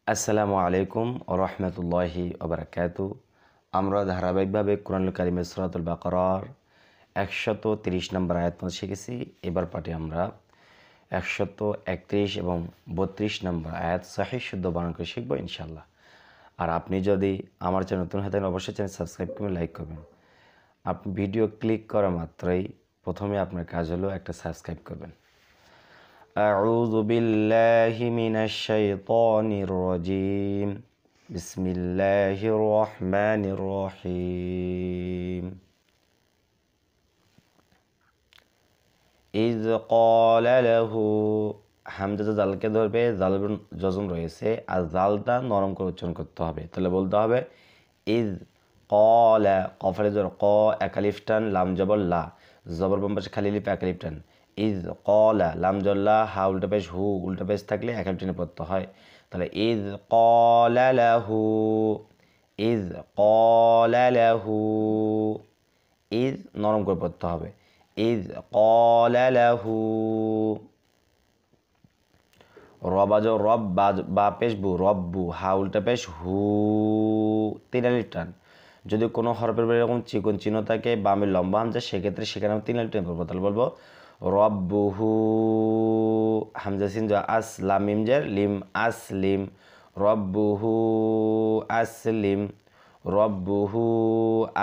আসসালামু আলাইকুম ওয়া রাহমাতুল্লাহি ওয়া বারাকাতুহু। আমরা ধারাবাহিকভাবে কোরআনুল কারীমের সূরাতুল বাকারার 130 নম্বর আয়াত পর্যন্ত শিখেছি। এবার পাঠে আমরা 131 এবং 32 নম্বর আয়াত সহিহ শুদ্ধ বানান করে শিখব ইনশাআল্লাহ। আর আপনি যদি আমার চ্যানেল নতুন হয়ে থাকেন অবশ্যই চ্যানেল সাবস্ক্রাইব করবেন, লাইক করবেন। আপনি ভিডিও ক্লিক করা মাত্রই প্রথমে আপনার কাজ হলো একটা সাবস্ক্রাইব করবেন। أعوذ بالله من الشيطان الرجيم بسم الله الرحمن الرحيم إذ قال له হামজা জালকে ধরবে, জাল জজম রয়েছে আর জালটা নরম করে উচ্চারণ করতে হবে। তাহলে বলতে হবে ইজ কলা, কফালে জবর ক, একালিফ টান, লাম জবর লা, জবর বাম পাশে খালি লিফ একালিফ টান। ইজ কলা, লাম জল্লা, হা উল্টা পেশ হু, উল্টা পেশ থাকলে একালিফ টানে পড়তে হয়। তাহলে ইজ কলা লাহু, ইজ কলা লাহু, ইজ নরম করে পড়তে হবে। ইজ কলা লাহু, রবাজ রব, বা পেশ বু, রব্বু, হা উল্টা পেশ হু, তিন আলিফ টান। যদি কোনো হরফের এরকম চিকন চিহ্ন থাকে বামে লম্বা হামজা, সেক্ষেত্রে সেখানে আমি তিন আলিফ টান করবো। তাহলে বলবো রব্বুহু, হামজা সিন আসলাম মিম জের লিম আসলিম, রব্বুহু আসলিম, রব্বুহু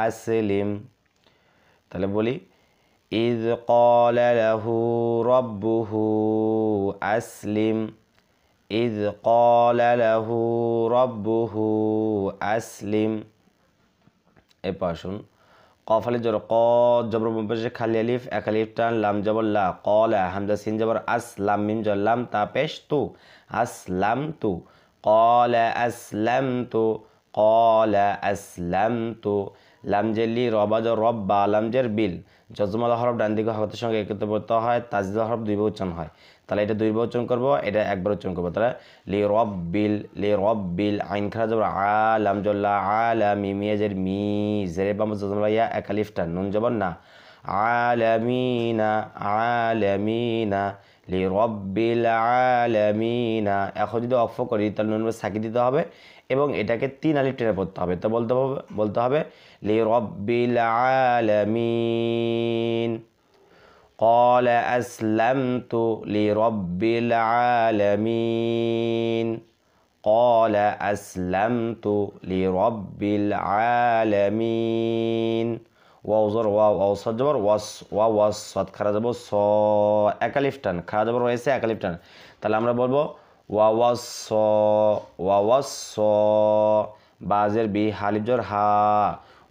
আসলিম। তাহলে বলি ইজ ক্বালা লাহু রব্বুহু আসলিম, ইজ ক্বালা লাহু রব্বুহু আসলিম। এরপর আসুন কফালে জবর ক, জবর পেশে খালি আলিফ এক আলিফ টান, লাম জবর লা, ক্বালা, হামজা সিন জবর আসলাম মিম জবর লাম তা পেশ তু, আসলাম তু, ক্বালা আসলাম তু, ক্বালা আসলাম তু। লাম জেলি রবাজ রব্বা, লাম জের বিল, জজমাল হরফ ডান দিকে হরফের সঙ্গে একত্রে পড়তে হয়, তাজদিদ হরফ দুইবার উচ্চারণ হয়। তাহলে এটা দুইবার উচ্চারণ করবো, এটা একবার উচ্চারণ করবো। তাহলে লি রব্বিল, লি রব্বিল, আইন খারা জবর আ, লাম জল্লা আলা, মিমিয়া জের মি, জেরে বাম জজমাল ইয়া এক আলিফ টান, নুন জবর না, আলামিনা, আলামিনা, লি রব্বিল আলামিনা। এখন যদি অক্ষ করি তাহলে নুন সাকি দিতে হবে এবং এটাকে তিন আলিফ টেনে পড়তে হবে। তো বলতে হবে লি রব্বিল আলামিন। قال أسلمت لرب العالمين، قال أسلمت لرب العالمين। ওয়াও জবর ওয়াও, ওয়াও সাদ জবর ওয়াস, ওয়াও ওয়াস সাদ খারা যাব স, একালিফ টান, খারা জবর রয়েছে একালিফ টান। তাহলে আমরা বলবো ওয়াওয়াস, ওয়াওয়াস, বাজের বি, হালিফ জবর হা,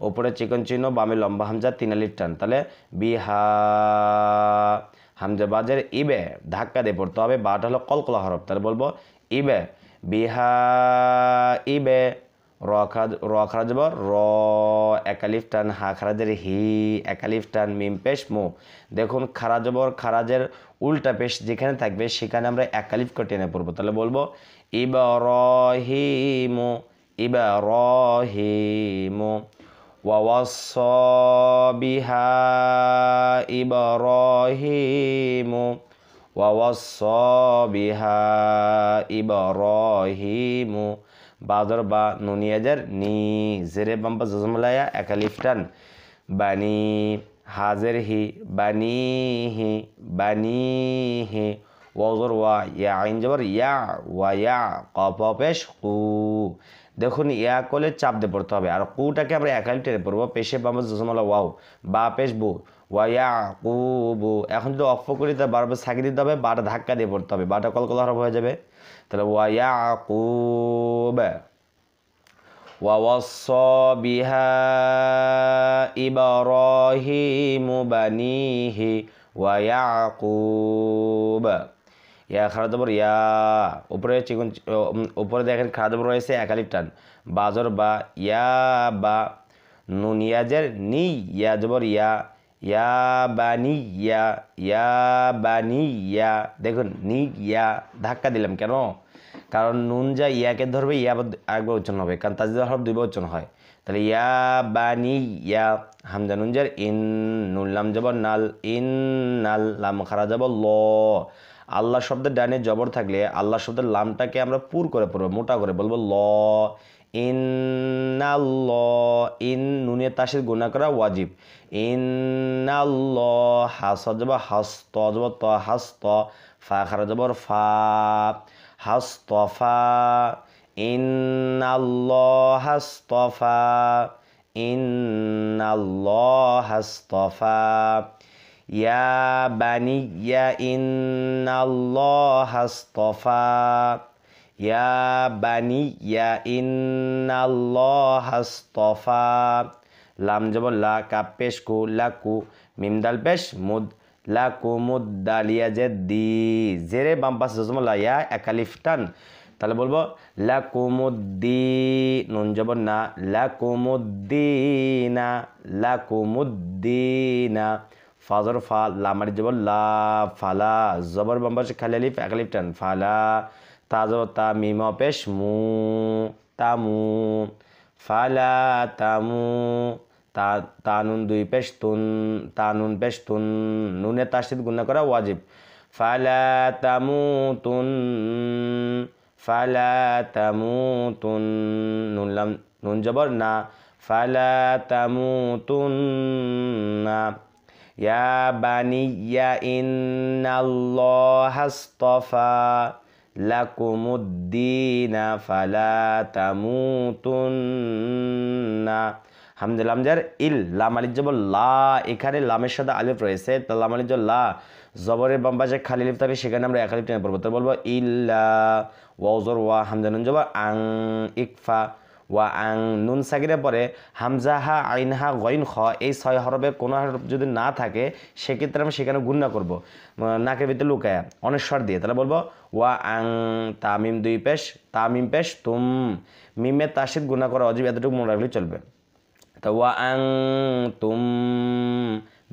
ওপরে চিকন চিহ্ন, বামে লম্বা হামজা, তিন আলিফ টান। তাহলে বিহা, হামজা বাজের ইবে, ধাক্কা দিয়ে পড়তে হবে, বাটা হলো কলকলা হরফ। তাহলে বলবো ইবে, বিহা ইবে, র খারা যাব র, একালিফ টান, হা খারাজের হি, একালিফ টান, মিম পেশ মু। দেখুন খারা জবর খারাজের উল্টা পেশ যেখানে থাকবে সেখানে আমরা একালিফ করে টেনে পড়বো। তাহলে বলবো ইবরাহিমু, ইবরাহিমু, ওয়াওয়াসসা বিহা ইবরাহিমু, ওয়াওয়াসসা বিহা ইবরাহিমু। বাদর বা নুনিয়াজের নি, জেরে বাম্পা জজমলায়া একালিফ টান, বানি, হাজের হি, বানিহি, বানিহি, ওয়াজর ওয়া, ইয়া আইন জবর ইয়া, ওয়া ইয়া, কফ পেশ কু। দেখুন ইয়া করলে চাপ দিয়ে পড়তে হবে আর কুটাকে আমরা একালিফ টেনে পড়বো, পেশে বাম্পা জজমলা ওয়াও, বা পেশ বু, ওয়া কুবু। এখন যদি অক্ষ করি তা বারবার সাকি দিতে হবে, বাটা ধাক্কা দিয়ে পড়তে হবে, বাটা কলকলা হরফ হয়ে যাবে। তাহলে ওয়াকুব, ওয়াওয়াসসা বিহা ইবরাহিমু বানিহি ওয়ায়াকুব। ইয়া খারা জবর ইয়া, উপরে চিকন, উপরে দেখেন খারা জবর রয়েছে একালিফ টান, বাজর বা, ইয়া বা, নুন ইয়াজের নি, ইয়া জবর ইয়া, ইয়া বানি ইয়া, ইয়া বানি ইয়া। দেখুন নি ইয়া, ধাক্কা দিলাম কেন? কারণ নুন যা ইয়াকে ধরবে ইয়া আরেকবার উচ্চারণ হবে, কারণ তাজদিদ হরফ দুইবার উচ্চারণ হয়। তাহলে ইয়া বানি ইয়া, হামজা নুন জার ইন, নুন লাম জবর নাল, ইন নাল, লাম খারা যাব ল, আল্লাহ শব্দের ডানে জবর থাকলে আল্লাহ শব্দের লামটাকে আমরা পুর করে পড়বো, মোটা করে বলবো ল। ইন্নাল্লাহ, ইন নুনে তাসির গুণা করা ওয়াজিব। ইন্নাল্লাহ, হাস যাব হাস্ত যাব ত হাস্ত, ফা খারা যাবর ফা, হাস্তফা। ইন্নাল্লাহ হাস্তফা, ইন্নাল্লাহ হাস্তফা। ইয়া বানিয়া ইন্নাল্লাহ হাস্তফা, ইয়া বানিয়া ইন্নাল্লাহ হাস্তফা। লাম যাব লা, কাপ পেশ কু, লাকু, মিম দাল পেশ মুদ, লাকু মুদ দালিয়া যে দি, জেরে বাম পাশে জজম লা, ইয়া একালিফ টান, তাহলে বলবো লাকুমুদ্দি, নুন যাব না, লাকুমুদ্দিনা, লাকুমুদ্দিনা। ফাজর ফা, লামারি যাব লা, ফালা, জবর বাম পাশে খালি আলিফ একালিফ টান, ফালা। তা যাব তা, মিম পেশ মু, তামু, ফালা তামু। তা নুন দুই পেশ তুন, তা নুন পেশ তুন, নুনে তাসদিদ গুণা করা ওয়াজিব। ফালা তামুতুন, ফালা তামুতুন, নুন লাম, নুন জবর না, ফালা তামুতুন্না। ইয়া বানিয়া ইন্নাল্লাহা আস্তাফা লাকুমুদ্দিনা ফালা তামুতুন্না। হামজা লামজার ইল, লাম আলিফ জবর লা, এখানে লামের সাথে আলিফ রয়েছে, তো লাম আলিফ জবর লা, জবরের বাম পাশে খালি আলিফ থাকে, সেখানে আমরা এক আলিফ টেনে পড়বো, তো বলবো ইল্লা। ওয়াজর ওয়া, হামজা নুন জবর আং, ইকফা, ওয়া আং, নুন সাকিরের পরে হামজা হা, আইন হা, গইন খ, এই 6 হরফের কোনো হরফ যদি না থাকে সেক্ষেত্রে আমরা সেখানে গুণনা করবো নাকের ভিতরে লুকায়া অনেশ্বর দিয়ে, তাহলে বলবো ওয়া আং, তামিম দুই পেশ, তামিম পেশ তুম, মিমে তাসিদ গুণা করা অজীব, এতটুকু মনে রাখলেই চলবে। তো ওয়া আং তুম,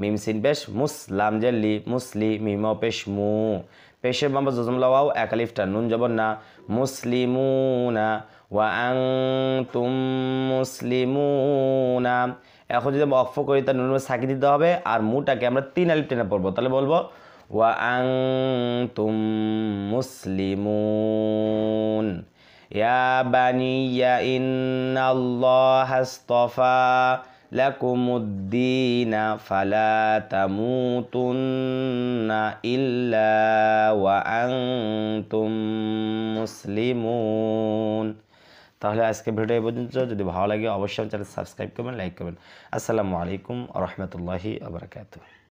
মিম সিন পেশ মুস, লাম জেলি, মুসলি, মিম পেশ মু, পেশের বাম পাশে জজম লাওয়াও একালিফটা, নুন জবর না, মুসলিমুনা, ওয়া আং তুম মুসলিমুনা। এখন যদি আমরা অক্ফ করি তার নুন সাকি দিতে হবে, আর মুটাকে আমরা 3 আলিফ টেনে পড়বো, তাহলে বলবো ওয়া আং তুম মুসলিমুন। ইয়া বানিয়া ইন্নাল্লাহা আস্তাফা লাকুমুদ্দিনা ফালা তামুতুন্না ইল্লা ওয়া আনতুম মুসলিমুন। তাহলে আজকে ভিডিও এই পর্যন্ত। যদি ভালো লাগে অবশ্যই চ্যানেল সাবস্ক্রাইব করবেন, লাইক করবেন। আসসালামু আলাইকুম ওয়া রাহমাতুল্লাহি ওয়া বারাকাতুহু।